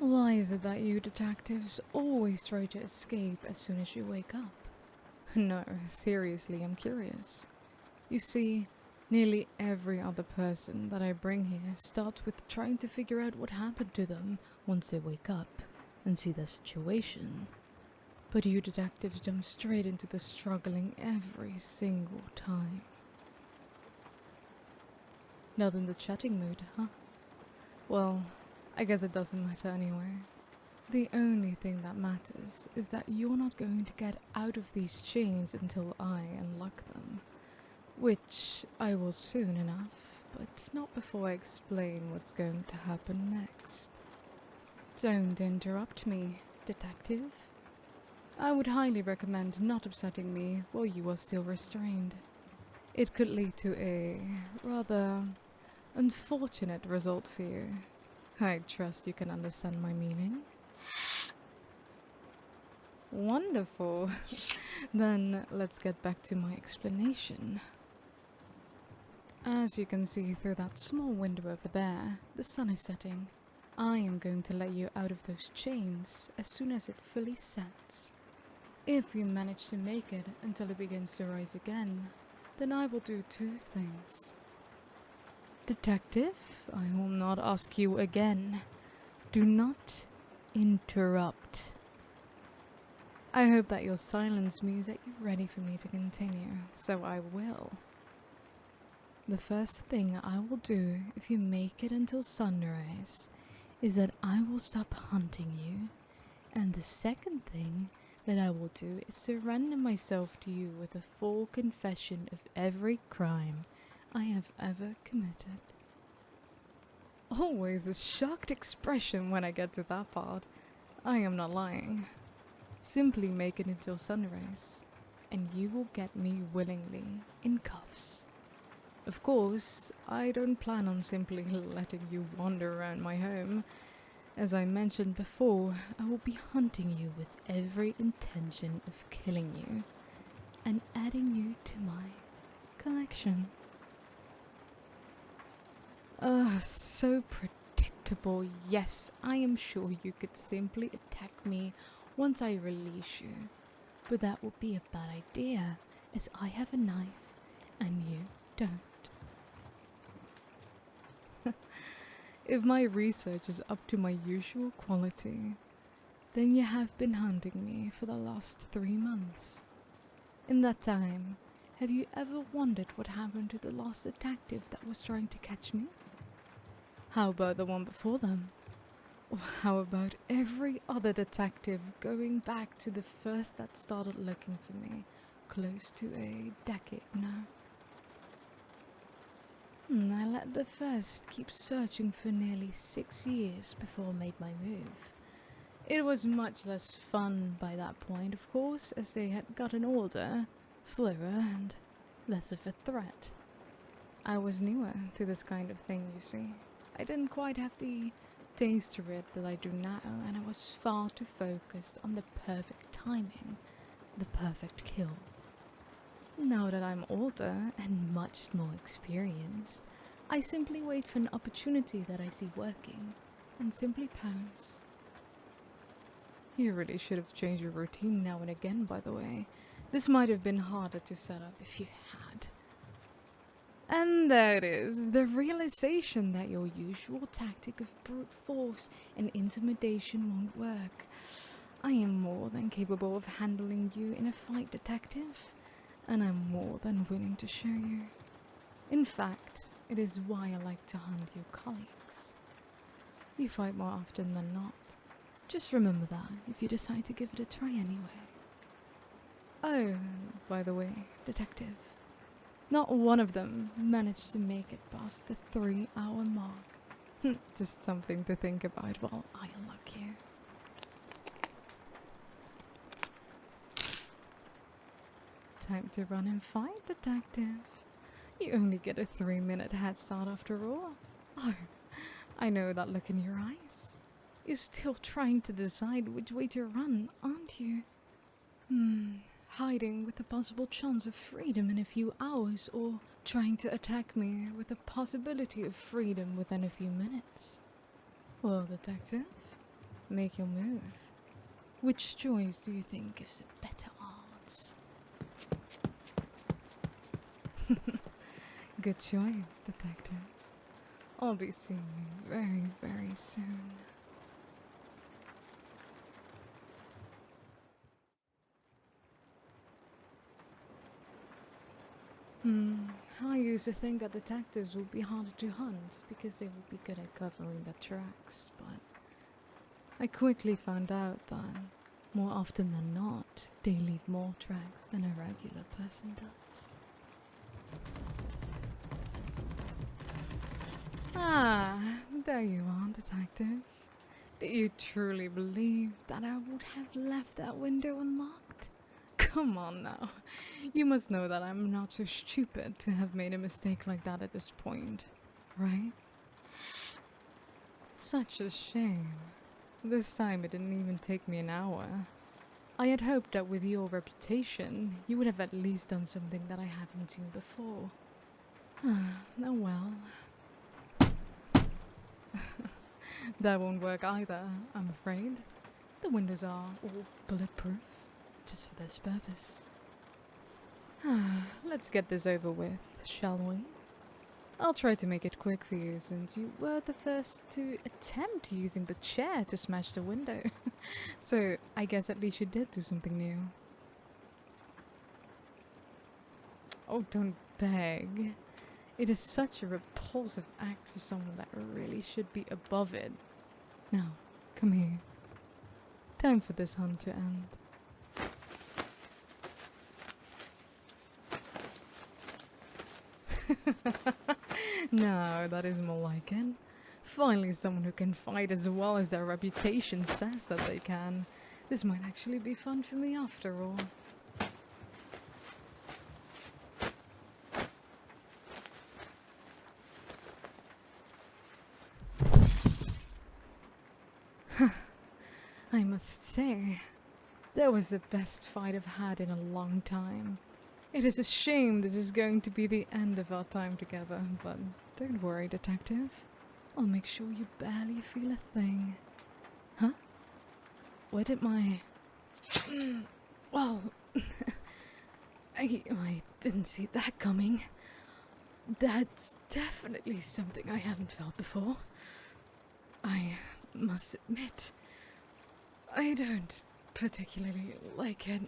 Why is it that you detectives always try to escape as soon as you wake up? No, seriously, I'm curious. You see, nearly every other person that I bring here starts with trying to figure out what happened to them once they wake up and see their situation. But you detectives jump straight into the struggling every single time. Not in the chatting mood, huh? Well, I guess it doesn't matter anyway. The only thing that matters is that you're not going to get out of these chains until I unlock them. Which I will soon enough, but not before I explain what's going to happen next. Don't interrupt me, detective. I would highly recommend not upsetting me while you are still restrained. It could lead to a rather unfortunate result for you. I trust you can understand my meaning. Wonderful. Then let's get back to my explanation. As you can see through that small window over there, the sun is setting. I am going to let you out of those chains as soon as it fully sets. If you manage to make it until it begins to rise again, then I will do two things. Detective, I will not ask you again. Do not interrupt. I hope that your silence means that you're ready for me to continue, so I will. The first thing I will do if you make it until sunrise is that I will stop hunting you, and the second thing that I will do is surrender myself to you with a full confession of every crime I have ever committed. Always a shocked expression when I get to that part. I am not lying. Simply make it until sunrise, and you will get me willingly in cuffs. Of course, I don't plan on simply letting you wander around my home. As I mentioned before, I will be hunting you with every intention of killing you and adding you to my collection. So predictable. Yes, I am sure you could simply attack me once I release you, but that would be a bad idea, as I have a knife and you don't. If my research is up to my usual quality, then you have been hunting me for the last 3 months. In that time, have you ever wondered what happened to the last detective that was trying to catch me? How about the one before them? Or how about every other detective going back to the first that started looking for me, close to a decade now? I let the first keep searching for nearly 6 years before I made my move. It was much less fun by that point, of course, as they had gotten older, slower, and less of a threat. I was newer to this kind of thing, you see. I didn't quite have the taste to it that I do now, and I was far too focused on the perfect timing, the perfect kill. Now that I'm older and much more experienced, I simply wait for an opportunity that I see working, and simply pounce. You really should have changed your routine now and again, by the way. This might have been harder to set up if you had. And there it is, the realization that your usual tactic of brute force and intimidation won't work. I am more than capable of handling you in a fight, detective, and I'm more than willing to show you. In fact, it is why I like to hunt your colleagues. You fight more often than not. Just remember that if you decide to give it a try anyway. Oh, by the way, detective, not one of them managed to make it past the 3-hour mark. Just something to think about while I unlock you. Time to run and fight, detective. You only get a 3-minute head start after all. Oh, I know that look in your eyes. You're still trying to decide which way to run, aren't you? Hiding with the possible chance of freedom in a few hours, or trying to attack me with the possibility of freedom within a few minutes. Well, detective, make your move. Which choice do you think gives it better odds? Good choice, detective. I'll be seeing you very, very soon. I used to think that detectives would be harder to hunt because they would be good at covering their tracks, but I quickly found out that more often than not, they leave more tracks than a regular person does. Ah, there you are, detective. Do you truly believe that I would have left that window unlocked? Come on now. You must know that I'm not so stupid to have made a mistake like that at this point, right? Such a shame. This time it didn't even take me an hour. I had hoped that with your reputation, you would have at least done something that I haven't seen before. Oh well. That won't work either, I'm afraid. The windows are all bulletproof, just for this purpose. Let's get this over with, shall we? I'll try to make it quick for you, since you were the first to attempt using the chair to smash the window. So, I guess at least you did do something new. Oh, don't beg. It is such a repulsive act for someone that really should be above it. Now, come here. Time for this hunt to end. No, that is more like it. Finally someone who can fight as well as their reputation says that they can. This might actually be fun for me after all. I must say, that was the best fight I've had in a long time. It is a shame this is going to be the end of our time together, but don't worry, detective. I'll make sure you barely feel a thing. Huh? Where did my... Well... I didn't see that coming. That's definitely something I haven't felt before. I must admit, I don't particularly like it.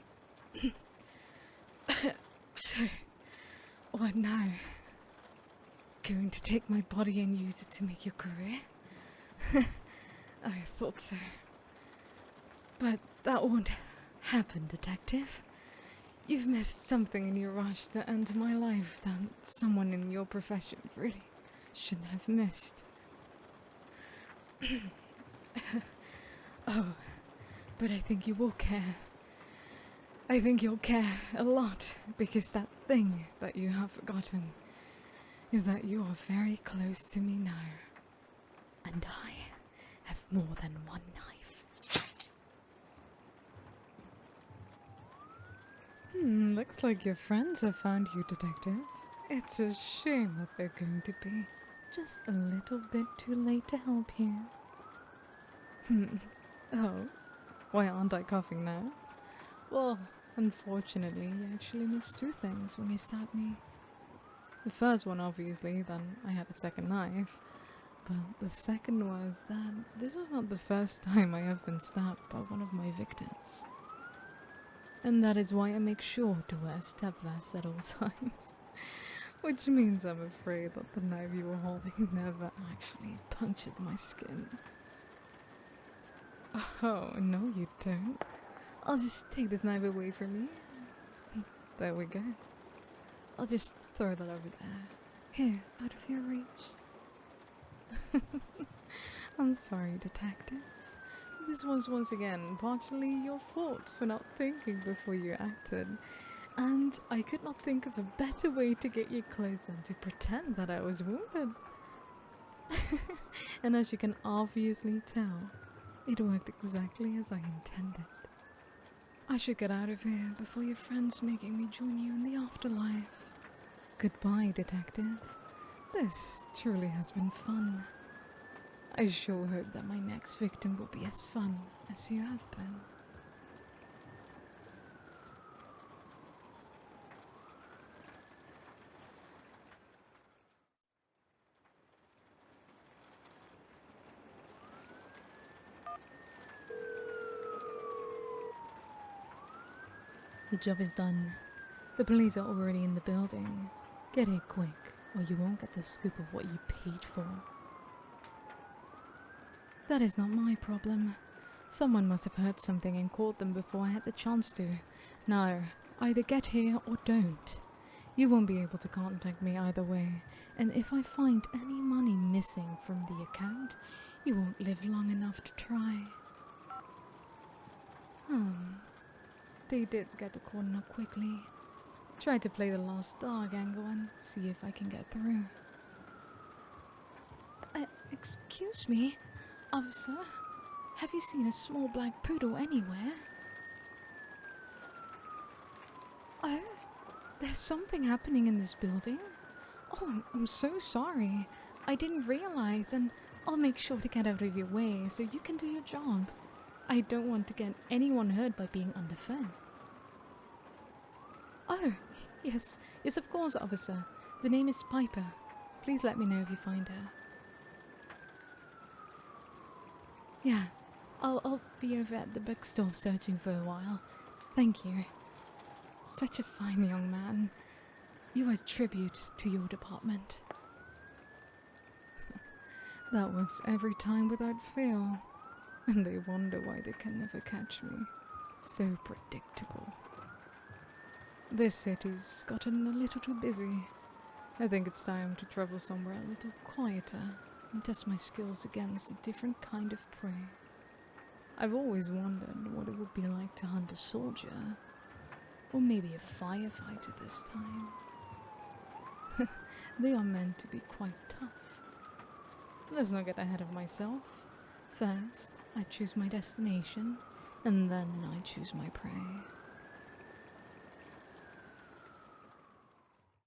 So, what now? Going to take my body and use it to make your career? I thought so. But that won't happen, detective. You've missed something in your rush to end my life that someone in your profession really shouldn't have missed. Oh, but I think you will care. I think you'll care a lot, because that thing that you have forgotten is that you are very close to me now. And I have more than one knife. Looks like your friends have found you, detective. It's a shame that they're going to be just a little bit too late to help you. Oh, why aren't I coughing now? Well, unfortunately, you actually missed two things when you stabbed me. The first one, obviously, then I had a second knife. But the second was that this was not the first time I have been stabbed by one of my victims. And that is why I make sure to wear step vests at all times. Which means I'm afraid that the knife you were holding never actually punctured my skin. Oh, no you don't. I'll just take this knife away from you. There we go. I'll just throw that over there. Here, out of your reach. I'm sorry, detective. This was once again partially your fault for not thinking before you acted. And I could not think of a better way to get you close than to pretend that I was wounded. And as you can obviously tell, it worked exactly as I intended. I should get out of here before your friend's making me join you in the afterlife. Goodbye, detective. This truly has been fun. I sure hope that my next victim will be as fun as you have been. The job is done. The police are already in the building. Get here quick, or you won't get the scoop of what you paid for. That is not my problem. Someone must have heard something and called them before I had the chance to. Now, either get here or don't. You won't be able to contact me either way, and if I find any money missing from the account, you won't live long enough to try. They did get the corner up quickly. Try to play the lost dog angle and see if I can get through. Excuse me, officer? Have you seen a small black poodle anywhere? Oh, there's something happening in this building? Oh, I'm so sorry. I didn't realize, and I'll make sure to get out of your way so you can do your job. I don't want to get anyone hurt by being underfed. Oh, yes, of course, officer. The name is Piper. Please let me know if you find her. Yeah, I'll be over at the bookstore searching for a while. Thank you. Such a fine young man. You are a tribute to your department. That works every time without fail. And they wonder why they can never catch me. So predictable. This city's gotten a little too busy. I think it's time to travel somewhere a little quieter and test my skills against a different kind of prey. I've always wondered what it would be like to hunt a soldier. Or maybe a firefighter this time. They are meant to be quite tough. Let's not get ahead of myself. First, I choose my destination, and then I choose my prey.